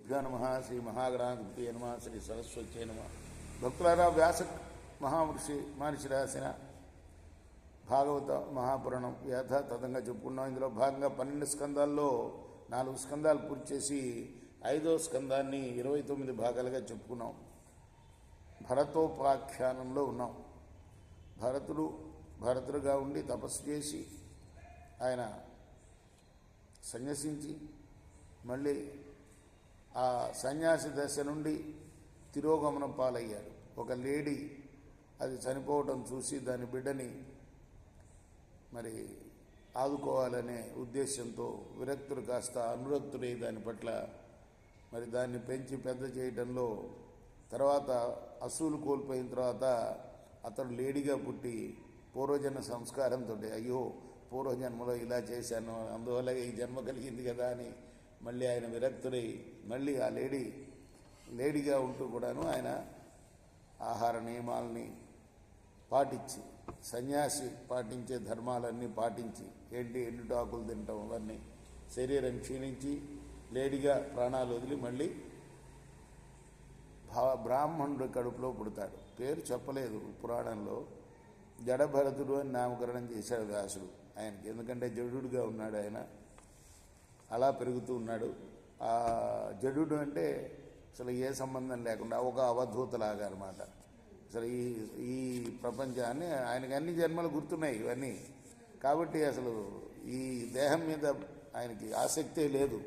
శ్రీగురుభ్యో నమ శ్రీ మహాగణాధిపతయే నమ శ్రీ సరస్వత్యై నమ. భక్తులారా, వ్యాస మహర్షి రాసిన భాగవత మహాపురాణం యథాతథంగా చెప్పుకున్నాం. ఇందులో భాగంగా 12 స్కందాల్లో 4 స్కందాలు పూర్తి చేసి 5వ స్కందాన్ని 29 భాగాలుగా చెప్పుకున్నాం. భరతోపాఖ్యానంలో ఉన్నాం. భరతుడుగా ఉండి తపస్సు చేసి ఆయన సన్యసించి మళ్ళీ ఆ సన్యాసి దశ నుండి తిరోగమనం పాలయ్యాడు. ఒక లేడీ అది చనిపోవటం చూసి దాని బిడ్డని మరి ఆదుకోవాలనే ఉద్దేశంతో విరక్తుడు కాస్త అనురక్తుడై దాని పట్ల మరి దాన్ని పెంచి పెద్ద చేయడంలో తర్వాత అసూలు కోల్పోయిన తర్వాత అతడు లేడీగా పుట్టి పూర్వజన్మ సంస్కారంతో అయ్యో పూర్వజన్మలో ఇలా చేశాను, అందువల్ల ఈ జన్మ కలిగింది కదా అని మళ్ళీ ఆయన విరక్తుడై మళ్ళీ ఆ లేడీగా ఉంటూ కూడాను ఆయన ఆహార నియమాలని పాటించి సన్యాసి పాటించే ధర్మాలన్నీ పాటించి ఎండుటాకులు తినటం అవన్నీ శరీరం క్షీణించి లేడీగా ప్రాణాలు వదిలి మళ్ళీ బ్రాహ్మణుడి కడుపులో పుడతాడు. పేరు చెప్పలేదు పురాణంలో. జడభరతుడు అని నామకరణం చేశాడు వ్యాసుడు ఆయనకి. ఎందుకంటే జడుడుగా ఉన్నాడు ఆయన, అలా పెరుగుతూ ఉన్నాడు. ఆ జడుడు అంటే అసలు ఏ సంబంధం లేకుండా ఒక అవధూతలాగా అనమాట. అసలు ఈ ప్రపంచాన్ని ఆయనకి అన్ని జన్మలు గుర్తున్నాయి ఇవన్నీ. కాబట్టి అసలు ఈ దేహం మీద ఆయనకి ఆసక్తే లేదు.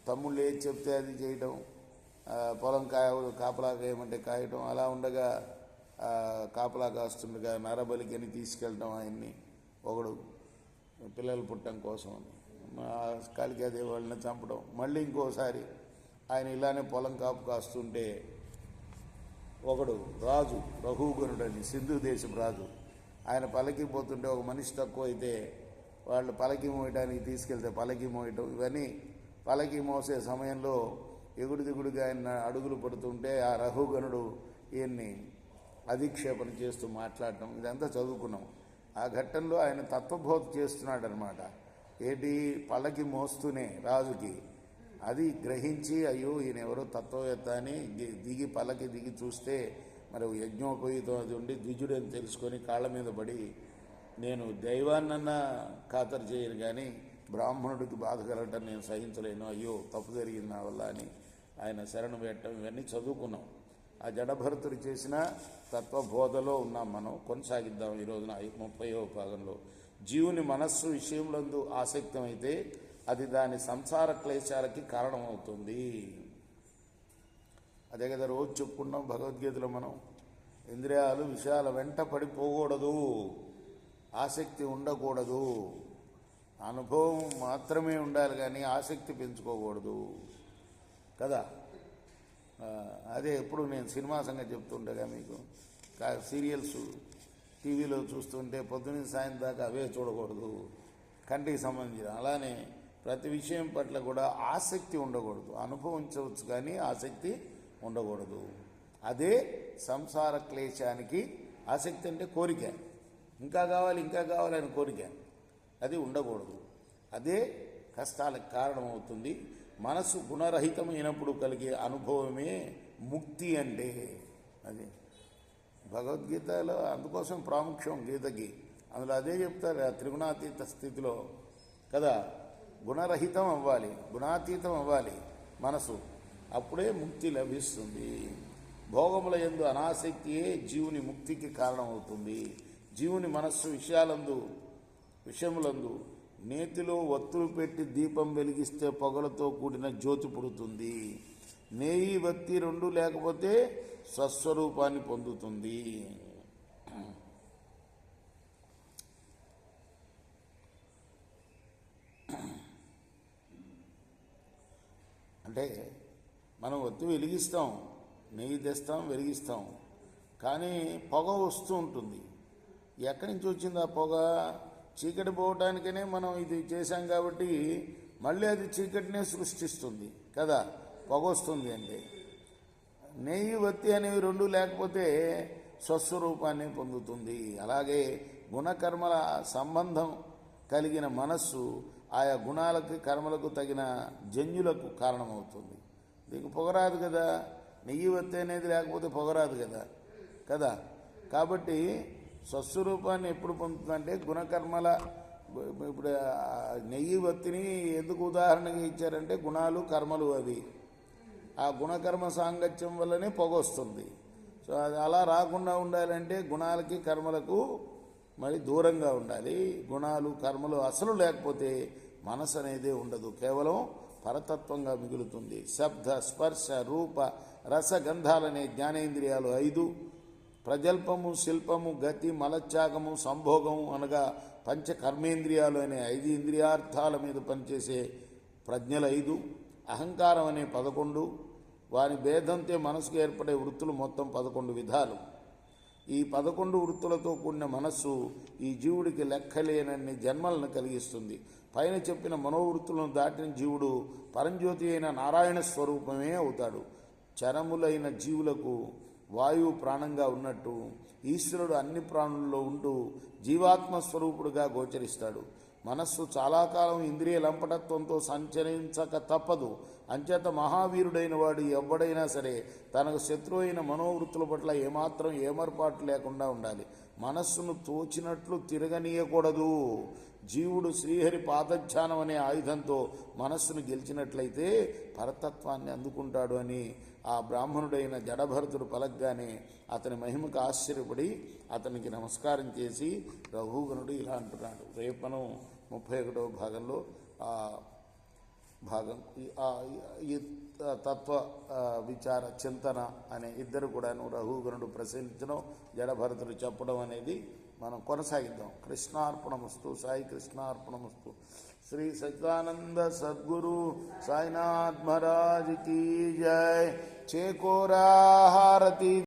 తమ్ముళ్ళు ఏది చెప్తే అది చేయటం, పొలం కాపలా కాయమంటే కాయటం, అలా ఉండగా కాపలా కాస్తుండగా నరబలికి అని తీసుకెళ్ళటం ఆయన్ని ఒకడు పిల్లలు పుట్టడం కోసం అని కాళికాదేవి వాళ్ళని చంపడం. మళ్ళీ ఇంకోసారి ఆయన ఇలానే పొలం కాపు కాస్తుంటే ఒకడు రాజు రఘుగణుడని సింధు దేశం రాజు, ఆయన పలకి పోతుంటే ఒక మనిషి తక్కువ అయితే వాళ్ళు పలకి మోయడానికి తీసుకెళ్తే పలకి మోయటం, ఇవన్నీ పలకి మోసే సమయంలో ఎగుడు దిగుడుగా ఆయన అడుగులు పడుతుంటే ఆ రఘుగణుడు ఈయన్ని అధిక్షేపణ చేస్తూ మాట్లాడటం, ఇదంతా చదువుకున్నాం. ఆ ఘట్టంలో ఆయన తత్వబోధ చేస్తున్నాడు అనమాట. ఏంటి, పల్లకి మోస్తూనే రాజుకి అది గ్రహించి అయ్యో ఈయన ఎవరో తత్వవేత్త అని పల్లకి దిగి చూస్తే మరి యజ్ఞోపవీతం అది ఉండి ద్విజుడని తెలుసుకొని కాళ్ళ మీద పడి నేను దైవాన్నన్నా ఖాతరు చేయను కానీ బ్రాహ్మణుడికి బాధ కలగటం నేను సహించలేను, అయ్యో తప్పు జరిగింది నా వల్ల అని ఆయన శరణు పెట్టడం, ఇవన్నీ చదువుకున్నాం. ఆ జడభరతుడు చేసిన తత్వబోధలో ఉన్నాం మనం. కొనసాగిద్దాం ఈ రోజున 30వ భాగంలో. జీవుని మనస్సు విషయంలో ఆసక్తమైతే అది దాని సంసార క్లేశాలకి కారణమవుతుంది. అదే కదా రోజు చెప్పుకున్నాం భగవద్గీతలో మనం. ఇంద్రియాలు విషయాల వెంట పడిపోకూడదు, ఆసక్తి ఉండకూడదు, అనుభవం మాత్రమే ఉండాలి కానీ ఆసక్తి పెంచుకోకూడదు కదా. అదే ఎప్పుడు నేను సినిమా సంగతి చెప్తుండగా మీకు, సీరియల్స్ టీవీలో చూస్తుంటే పొద్దున్న సాయంత్రం దాకా అవే చూడకూడదు, కంటికి సంబంధించిన. అలానే ప్రతి విషయం పట్ల కూడా ఆసక్తి ఉండకూడదు, అనుభవించవచ్చు కానీ ఆసక్తి ఉండకూడదు. అదే సంసార క్లేశానికి ఆసక్తి అంటే కోరిక, ఇంకా కావాలి అని కోరిక, అది ఉండకూడదు. అదే కష్టాలకు కారణమవుతుంది. మనసు గుణరహితమైనప్పుడు కలిగే అనుభవమే ముక్తి అంటే. అది భగవద్గీతలో అందుకోసం ప్రాముఖ్యం గీతకి. అందులో అదే చెప్తారు, త్రిగుణాతీత స్థితిలో కదా గుణరహితం అవ్వాలి, గుణాతీతం అవ్వాలి మనసు, అప్పుడే ముక్తి లభిస్తుంది. భోగముల యందు అనాసక్తియే జీవుని ముక్తికి కారణమవుతుంది. జీవుని మనస్సు విషయములందు నేతిలో వత్తులు పెట్టి దీపం వెలిగిస్తే పొగలతో కూడిన జ్యోతి పుడుతుంది. నేయి వత్తి రెండు లేకపోతే స్వస్వరూపాన్ని పొందుతుంది. అంటే మనం ఒత్తి వెలిగిస్తాం, నెయ్యి తెస్తాం, వెలిగిస్తాం, కానీ పొగ వస్తూ ఉంటుంది. ఎక్కడి నుంచి వచ్చింది ఆ పొగ? చీకటి పోవటానికనే మనం ఇది చేశాం కాబట్టి మళ్ళీ అది చీకటినే సృష్టిస్తుంది కదా, పొగ వస్తుంది అంటే. నెయ్యి వత్తి అనేవి రెండు లేకపోతే స్వస్వరూపాన్ని పొందుతుంది. అలాగే గుణకర్మల సంబంధం కలిగిన మనస్సు ఆయా గుణాలకు కర్మలకు తగిన జన్యులకు కారణమవుతుంది. దీనికి పొగరాదు కదా, నెయ్యి వత్తి అనేది లేకపోతే పొగరాదు కదా కదా. కాబట్టి స్వస్వరూపాన్ని ఎప్పుడు పొందుతుందంటే గుణకర్మల. ఇప్పుడు నెయ్యి వత్తిని ఎందుకు ఉదాహరణగా ఇచ్చారంటే గుణాలు కర్మలు అవి. ఆ గుణకర్మ సాంగత్యం వల్లనే పొగ వస్తుంది. సో అది అలా రాకుండా ఉండాలంటే గుణాలకి కర్మలకు మరి దూరంగా ఉండాలి. గుణాలు కర్మలు అసలు లేకపోతే మనసు అనేది ఉండదు, కేవలం పరతత్వంగా మిగులుతుంది. శబ్ద స్పర్శ రూప రసగంధాలనే జ్ఞానేంద్రియాలు 5, ప్రజల్పము శిల్పము గతి మలత్యాగము సంభోగము అనగా పంచ కర్మేంద్రియాలు అనే 5 ఇంద్రియార్థాల మీద పనిచేసే ప్రజ్ఞలు 5, అహంకారం అనే 11, వారి భేదంతో మనసుకు ఏర్పడే వృత్తులు మొత్తం 11 విధాలు. ఈ 11 వృత్తులతో కూడిన మనస్సు ఈ జీవుడికి లెక్కలేనన్ని జన్మలను కలిగిస్తుంది. పైన చెప్పిన మనోవృత్తులను దాటిన జీవుడు పరంజ్యోతి అయిన నారాయణ స్వరూపమే అవుతాడు. చరములైన జీవులకు వాయువు ప్రాణంగా ఉన్నట్టు ఈశ్వరుడు అన్ని ప్రాణుల్లో ఉంటూ జీవాత్మ స్వరూపుడుగా గోచరిస్తాడు. మనస్సు చాలా కాలం ఇంద్రియ లంపటత్వంతో సంచరించక తప్పదు. అంచేత మహావీరుడైన వాడు ఎవడైనా సరే తనకు శత్రువు అయిన మనోవృత్తుల పట్ల ఏమాత్రం ఏమర్పాటు లేకుండా ఉండాలి. మనస్సును తోచినట్లు తిరగనీయకూడదు. జీవుడు శ్రీహరి పాదధ్యానం అనే ఆయుధంతో మనస్సును గెలిచినట్లయితే పరతత్వాన్ని అందుకుంటాడు అని ఆ బ్రాహ్మణుడైన జడభరతుడు పలకగానే అతని మహిమకు ఆశ్చర్యపడి అతనికి నమస్కారం చేసి రఘుగణుడు ఇలా అంటున్నాడు. రేపు మనం 31వ భాగంలో ఈ తత్వ విచార చింతన అనే ఇద్దరు కూడాను రఘుగణుడు ప్రశ్నించడం, జడభరతుడు చెప్పడం అనేది మనం కొనసాగిద్దాం. కృష్ణార్పణమస్తు. సాయి కృష్ణార్పణమస్తు. శ్రీ సచిదానంద సద్గురు సాయినాథ్ మహారాజ్ కీ జై. చేకోరా హారతి.